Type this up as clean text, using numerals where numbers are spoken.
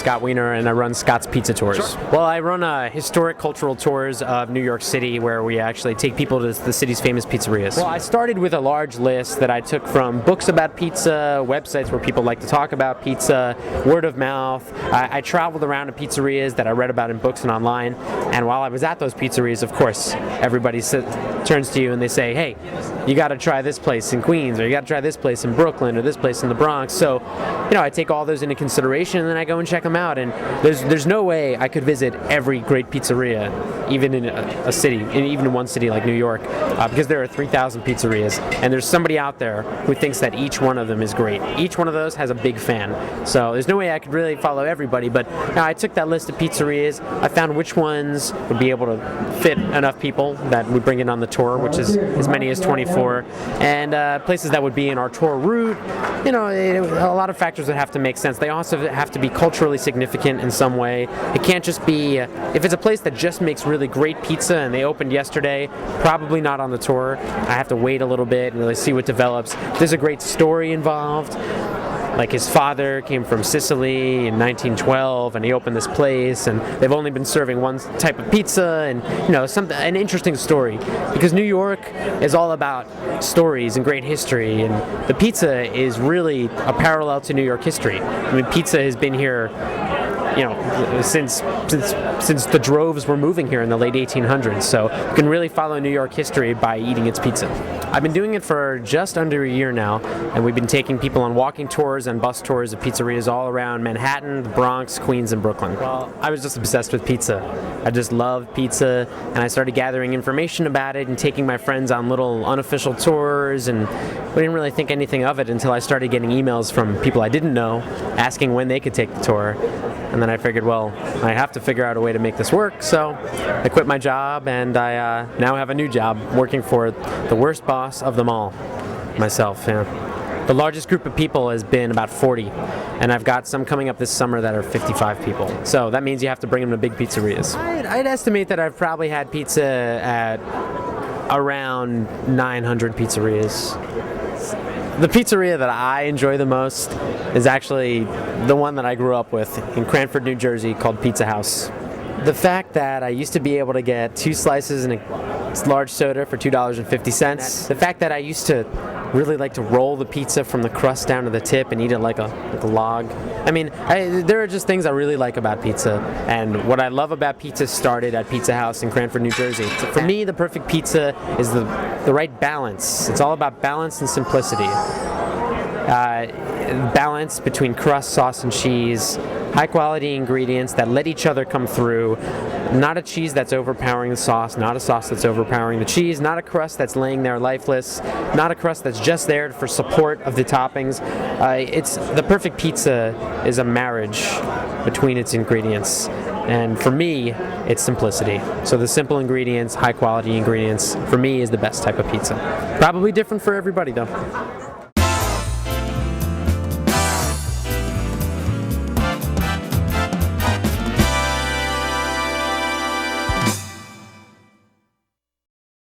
Scott Wiener, and I run Scott's Pizza Tours. Sure. Well, I run historic cultural tours of New York City where we actually take people to the city's famous pizzerias. Well, I started with a large list that I took from books about pizza, websites where people like to talk about pizza, word of mouth. I traveled around to pizzerias that I read about in books and online, and while I was at those pizzerias, of course, everybody turns to you and they say, hey, you got to try this place in Queens, or you got to try this place in Brooklyn, or this place in the Bronx. So, I take all those into consideration, and then I go and check them out. And there's no way I could visit every great pizzeria, even in a city, even in one city like New York, because there are 3,000 pizzerias, and there's somebody out there who thinks that each one of them is great. Each one of those has a big fan. So there's no way I could really follow everybody, but now I took that list of pizzerias, I found which ones would be able to fit enough people that would bring it on the tour, which is as many as 24, and places that would be in our tour route. A lot of factors would have to make sense. They also have to be culturally significant in some way. It can't just be, if it's a place that just makes really great pizza and they opened yesterday, probably not on the tour. I have to wait a little bit and really see what develops. There's a great story involved. Like his father came from Sicily in 1912, and he opened this place, and they've only been serving one type of pizza, and an interesting story. Because New York is all about stories and great history, and the pizza is really a parallel to New York history. I mean, pizza has been here, since the droves were moving here in the late 1800s. So you can really follow New York history by eating its pizza. I've been doing it for just under a year now, and we've been taking people on walking tours and bus tours of pizzerias all around Manhattan, the Bronx, Queens, and Brooklyn. Well, I was just obsessed with pizza. I just loved pizza, and I started gathering information about it and taking my friends on little unofficial tours, and we didn't really think anything of it until I started getting emails from people I didn't know asking when they could take the tour. And then I figured, well, I have to figure out a way to make this work, so I quit my job, and I now have a new job working for the worst boss of them all, myself. Yeah. The largest group of people has been about 40, and I've got some coming up this summer that are 55 people. So that means you have to bring them to big pizzerias. I'd estimate that I've probably had pizza at around 900 pizzerias. The pizzeria that I enjoy the most is actually the one that I grew up with in Cranford, New Jersey, called Pizza House. The fact that I used to be able to get 2 slices and a large soda for $2.50. The fact that I used to really like to roll the pizza from the crust down to the tip and eat it like a log. I mean, there are just things I really like about pizza, and what I love about pizza started at Pizza House in Cranford, New Jersey. For me, the perfect pizza is the right balance. It's all about balance and simplicity. Balance between crust, sauce, and cheese. High quality ingredients that let each other come through. Not a cheese that's overpowering the sauce, not a sauce that's overpowering the cheese, not a crust that's laying there lifeless, not a crust that's just there for support of the toppings. The perfect pizza is a marriage between its ingredients. And for me, it's simplicity. So the simple ingredients, high quality ingredients, for me is the best type of pizza. Probably different for everybody though.